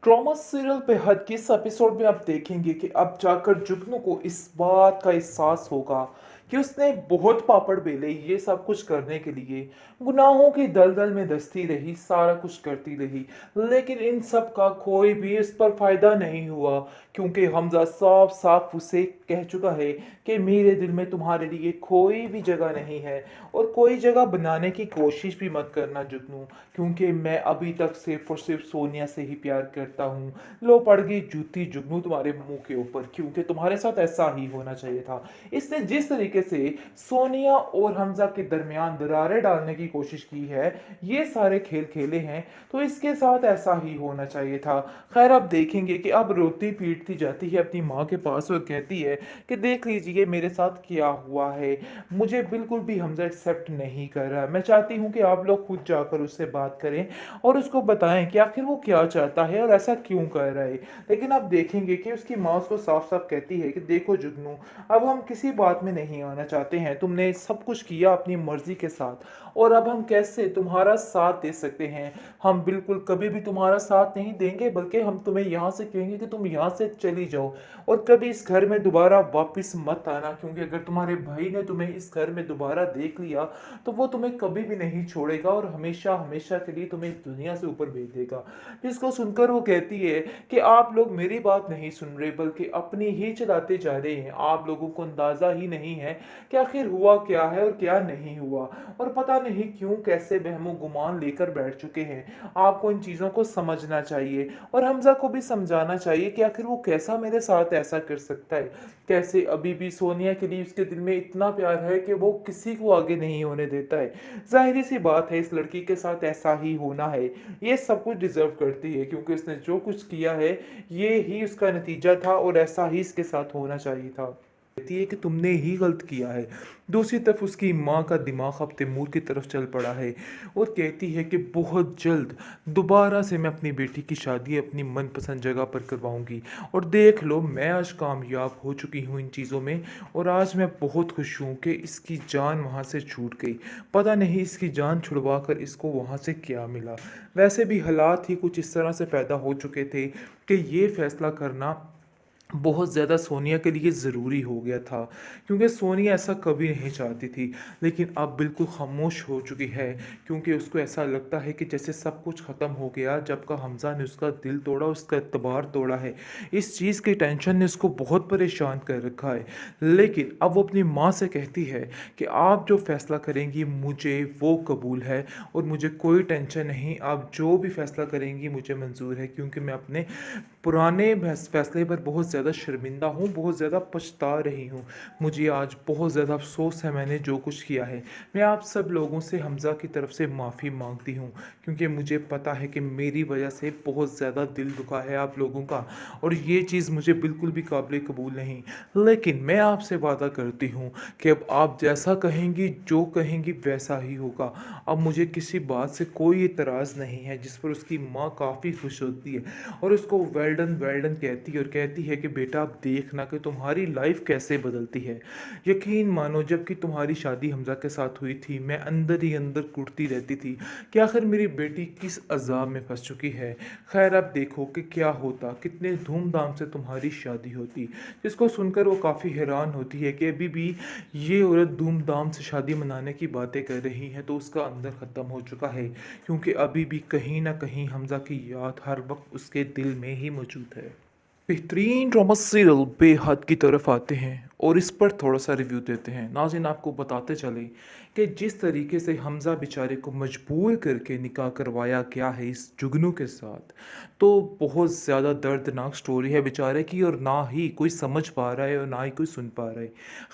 Trauma serial बेहद के इस एपिसोड में आप देखेंगे कि अब जाकर जुगनू को इस बात का एहसास होगा कि उसने बहुत पापड़ बेले ये सब कुछ करने के लिए। गुनाहों की दलदल में धंसती रही, सारा कुछ करती रही, लेकिन इन सब का कोई भी इस पर फायदा नहीं हुआ, क्योंकि हमजा साफ साफ उसे कह चुका है कि मेरे दिल में तुम्हारे लिए कोई भी जगह नहीं है और कोई जगह बनाने की कोशिश भी मत करना जुगनू, क्योंकि मैं अभी तक सिर्फ और सिर्फ सोनिया से ही प्यार करता हूँ। लो पड़ गई जूती जुगनू तुम्हारे मुंह के ऊपर, क्योंकि तुम्हारे साथ ऐसा ही होना चाहिए था। इसने जिस तरीके से सोनिया और हमजा के दरमियान दरारें डालने की कोशिश की है, ये सारे खेल खेले हैं, तो इसके साथ ऐसा ही होना चाहिए था। खैर अब देखेंगे कि अब रोती पीटती जाती है अपनी माँ के पास और कहती है कि देख लीजिए मेरे साथ क्या हुआ है, मुझे बिल्कुल भी हमजा एक्सेप्ट नहीं कर रहा है। मैं चाहती हूँ कि आप लोग खुद जाकर उससे बात करें और उसको बताएं कि आखिर वो क्या चाहता है और ऐसा क्यों कर रहा है। लेकिन आप देखेंगे कि उसकी माँ उसको साफ साफ कहती है कि देखो जुगनू, अब हम किसी बात में नहीं आना चाहते हैं, तुमने सब कुछ किया अपनी मर्जी के साथ, और अब हम कैसे तुम्हारा साथ दे सकते हैं। हम बिल्कुल कभी भी तुम्हारा साथ नहीं देंगे, बल्कि हम तुम्हें यहाँ से कहेंगे कि तुम यहाँ से चली जाओ और कभी इस घर में दोबारा वापस मत आना, क्योंकि अगर तुम्हारे भाई ने तुम्हें इस घर में दोबारा देख लिया तो वो तुम्हें कभी भी नहीं छोड़ेगा और हमेशा हमेशा के लिए तुम्हें इस दुनिया से ऊपर भेज देगा। जिसको सुनकर वो कहती है कि आप लोग मेरी बात नहीं सुन रहे, बल्कि अपनी ही चलाते जा रहे हैं। आप लोगों को अंदाजा ही नहीं है कि आखिर हुआ क्या है और क्या नहीं हुआ, और पता नहीं क्यों कैसे वहमो गुमान लेकर बैठ चुके हैं। आपको इन चीज़ों को समझना चाहिए और हमजा को भी समझाना चाहिए कि आखिर वो कैसा मेरे साथ ऐसा कर सकता है, कैसे अभी भी सोनिया के लिए उसके दिल में इतना प्यार है कि वो किसी को आगे नहीं होने देता है। जाहिर सी बात है इस लड़की के साथ ऐसा ही होना है, ये सब कुछ डिजर्व करती है, क्योंकि उसने जो कुछ किया है ये ही उसका नतीजा था और ऐसा ही इसके साथ होना चाहिए था। कहती है कि तुमने ही गलत किया है। दूसरी तरफ उसकी माँ का दिमाग अब तैमूर की तरफ चल पड़ा है और कहती है कि बहुत जल्द दोबारा से मैं अपनी बेटी की शादी अपनी मनपसंद जगह पर करवाऊंगी, और देख लो मैं आज कामयाब हो चुकी हूँ इन चीज़ों में, और आज मैं बहुत खुश हूँ कि इसकी जान वहाँ से छूट गई। पता नहीं इसकी जान छुड़वा कर इसको वहाँ से क्या मिला। वैसे भी हालात ही कुछ इस तरह से पैदा हो चुके थे कि ये फैसला करना बहुत ज़्यादा सोनिया के लिए ज़रूरी हो गया था, क्योंकि सोनिया ऐसा कभी नहीं चाहती थी, लेकिन अब बिल्कुल खामोश हो चुकी है, क्योंकि उसको ऐसा लगता है कि जैसे सब कुछ ख़त्म हो गया जब का हमज़ा ने उसका दिल तोड़ा, उसका एतबार तोड़ा है। इस चीज़ की टेंशन ने उसको बहुत परेशान कर रखा है। लेकिन अब वो अपनी माँ से कहती है कि आप जो फ़ैसला करेंगी मुझे वो कबूल है, और मुझे कोई टेंशन नहीं, आप जो भी फ़ैसला करेंगी मुझे मंजूर है, क्योंकि मैं अपने पुराने फैसले पर बहुत ज़्यादा शर्मिंदा हूँ, बहुत ज़्यादा पछता रही हूँ। मुझे आज बहुत ज़्यादा अफ़सोस है मैंने जो कुछ किया है। मैं आप सब लोगों से हमज़ा की तरफ से माफ़ी मांगती हूँ, क्योंकि मुझे पता है कि मेरी वजह से बहुत ज़्यादा दिल दुखा है आप लोगों का, और ये चीज़ मुझे बिल्कुल भी काबिल कबूल नहीं। लेकिन मैं आपसे वादा करती हूँ कि अब आप जैसा कहेंगी, जो कहेंगी वैसा ही होगा। अब मुझे किसी बात से कोई एतराज़ नहीं है, जिस पर उसकी माँ काफ़ी खुश होती है और उसको वेल्डन वेल्डन कहती है, और कहती है कि बेटा अब देखना कि तुम्हारी लाइफ कैसे बदलती है। यकीन मानो जबकि तुम्हारी शादी हमजा के साथ हुई थी, मैं अंदर ही अंदर कुटती रहती थी कि आखिर मेरी बेटी किस अजाब में फंस चुकी है। खैर अब देखो कि क्या होता, कितने धूमधाम से तुम्हारी शादी होती। जिसको सुनकर वो काफ़ी हैरान होती है कि अभी भी ये औरत धूमधाम से शादी मनाने की बातें कर रही है, तो उसका अंदर ख़त्म हो चुका है, क्योंकि अभी भी कहीं ना कहीं हमजा की याद हर वक्त उसके दिल में ही मौजूद है। बेहतरीन ड्रामा सीरियल बेहद की तरफ आते हैं और इस पर थोड़ा सा रिव्यू देते हैं। नाज़रीन आपको बताते चले कि जिस तरीके से हमज़ा बेचारे को मजबूर करके निकाह करवाया गया है इस जुगनू के साथ, तो बहुत ज़्यादा दर्दनाक स्टोरी है बेचारे की, और ना ही कोई समझ पा रहा है और ना ही कोई सुन पा रहा है।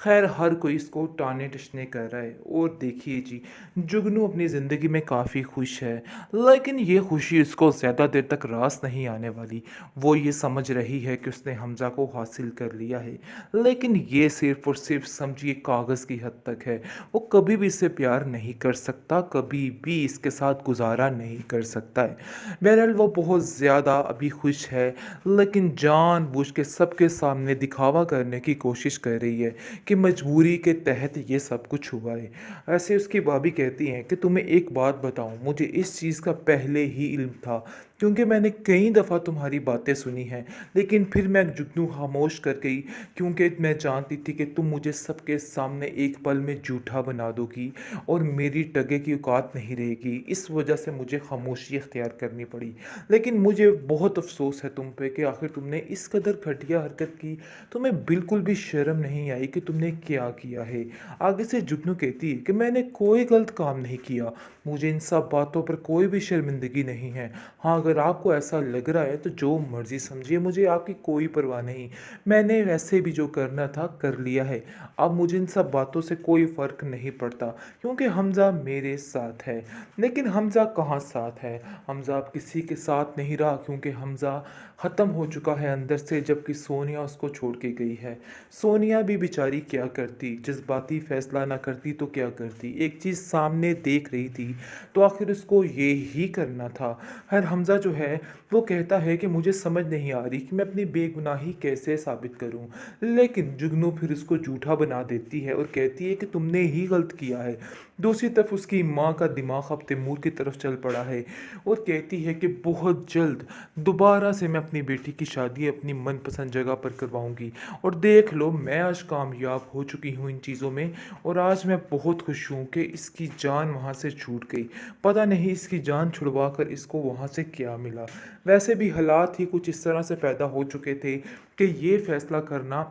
खैर हर कोई इसको टाने टसने कर रहा है, और देखिए जी, जुगनू अपनी ज़िंदगी में काफ़ी खुश है, लेकिन ये खुशी उसको ज़्यादा देर तक रास नहीं आने वाली। वो ये समझ रही है कि उसने हमज़ा को हासिल कर लिया है, लेकिन ये सिर्फ़ और सिर्फ़ समझिए कागज़ की हद तक है। वो कभी भी इससे प्यार नहीं कर सकता, कभी भी इसके साथ गुज़ारा नहीं कर सकता है। बहरहाल वो बहुत ज़्यादा अभी खुश है, लेकिन जानबूझ के सबके सामने दिखावा करने की कोशिश कर रही है कि मजबूरी के तहत ये सब कुछ हुआ है। ऐसे उसकी भाभी कहती हैं कि तुम्हें एक बात बताऊँ, मुझे इस चीज़ का पहले ही इल्म था क्योंकि मैंने कई दफ़ा तुम्हारी बातें सुनी हैं, लेकिन फिर मैं जुगनू खामोश कर गई क्योंकि मैं जानती थी कि तुम मुझे सबके सामने एक पल में झूठा बना दोगी और मेरी टगे की औकात नहीं रहेगी। इस वजह से मुझे खामोशी इख्तियार करनी पड़ी। लेकिन मुझे बहुत अफ़सोस है तुम पे कि आखिर तुमने इस कदर घटिया हरकत की, तुम्हें बिल्कुल भी शर्म नहीं आई कि तुमने क्या किया है। आगे से जुगनू कहती है कि मैंने कोई गलत काम नहीं किया, मुझे इन सब बातों पर कोई भी शर्मिंदगी नहीं है। हाँ, अगर आपको ऐसा लग रहा है तो जो मर्ज़ी समझिए, मुझे आपकी कोई परवाह नहीं। मैंने वैसे भी जो करना था कर लिया है। अब मुझे इन सब बातों से कोई फ़र्क नहीं पड़ता क्योंकि हमज़ा मेरे साथ है। लेकिन हमज़ा कहाँ साथ है? हमज़ा अब किसी के साथ नहीं रहा क्योंकि हमज़ा ख़त्म हो चुका है अंदर से, जबकि सोनिया उसको छोड़ के गई है। सोनिया भी बेचारी क्या करती? जज़्बाती फ़ैसला ना करती तो क्या करती? एक चीज़ सामने देख रही थी तो आखिर उसको ये ही करना था। खैर हमज़ा जो है वो कहता है कि मुझे समझ नहीं आ रही कि मैं अपनी बेगुनाही कैसे साबित करूं। लेकिन जुगनू फिर उसको झूठा बना देती है और कहती है कि तुमने ही गलत किया है। दूसरी तरफ उसकी माँ का दिमाग अब तैमूर की तरफ चल पड़ा है और कहती है कि बहुत जल्द दोबारा से मैं अपनी बेटी की शादी अपनी मनपसंद जगह पर करवाऊंगी। और देख लो, मैं आज कामयाब हो चुकी हूँ इन चीज़ों में और आज मैं बहुत खुश हूँ कि इसकी जान वहाँ से छूट गई। पता नहीं इसकी जान छुड़वा कर इसको वहाँ से क्या मिला। वैसे भी हालात ही कुछ इस तरह से पैदा हो चुके थे कि ये फैसला करना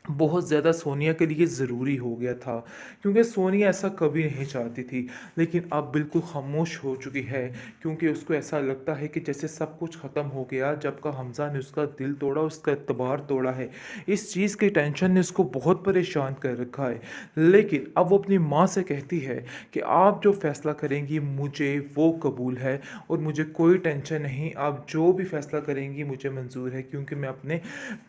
बहुत ज़्यादा सोनिया के लिए ज़रूरी हो गया था क्योंकि सोनिया ऐसा कभी नहीं चाहती थी। लेकिन अब बिल्कुल खामोश हो चुकी है क्योंकि उसको ऐसा लगता है कि जैसे सब कुछ ख़त्म हो गया जब का हमज़ा ने उसका दिल तोड़ा, उसका एतबार तोड़ा है। इस चीज़ की टेंशन ने उसको बहुत परेशान कर रखा है। लेकिन अब वो अपनी माँ से कहती है कि आप जो फ़ैसला करेंगी मुझे वो कबूल है और मुझे कोई टेंशन नहीं, आप जो भी फ़ैसला करेंगी मुझे मंज़ूर है क्योंकि मैं अपने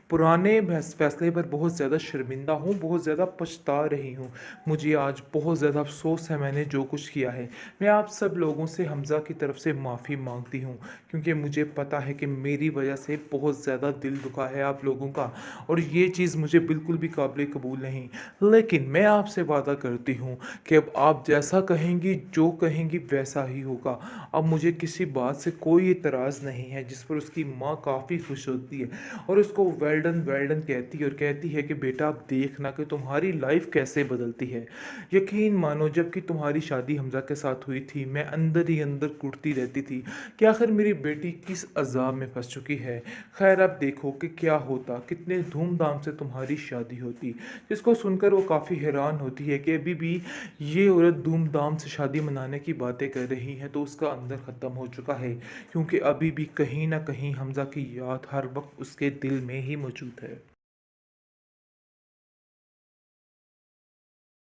पुराने फ़ैसले पर बहुत ज़्यादा शर्मिंदा हूँ, बहुत ज़्यादा पछता रही हूँ। मुझे आज बहुत ज़्यादा अफ़सोस है मैंने जो कुछ किया है। मैं आप सब लोगों से हमज़ा की तरफ से माफ़ी माँगती हूँ क्योंकि मुझे पता है कि मेरी वजह से बहुत ज़्यादा दिल दुखा है आप लोगों का और ये चीज़ मुझे बिल्कुल भी काबिल कबूल नहीं। लेकिन मैं आपसे वादा करती हूँ कि अब आप जैसा कहेंगी, जो कहेंगी वैसा ही होगा। अब मुझे किसी बात से कोई एतराज़ नहीं है, जिस पर उसकी माँ काफ़ी खुश होती है और उसको वेल डन कहती है और कहती है कि बेटा अब देखना कि तुम्हारी लाइफ कैसे बदलती है। यकीन मानो, जबकि तुम्हारी शादी हमज़ा के साथ हुई थी मैं अंदर ही अंदर कुटती रहती थी कि आखिर मेरी बेटी किस अज़ाब में फंस चुकी है। खैर अब देखो कि क्या होता, कितने धूमधाम से तुम्हारी शादी होती। जिसको सुनकर वो काफ़ी हैरान होती है कि अभी भी ये औरत धूमधाम से शादी मनाने की बातें कर रही है तो उसका अंदर ख़त्म हो चुका है क्योंकि अभी भी कहीं ना कहीं हमज़ा की याद हर वक्त उसके दिल में ही मौजूद है।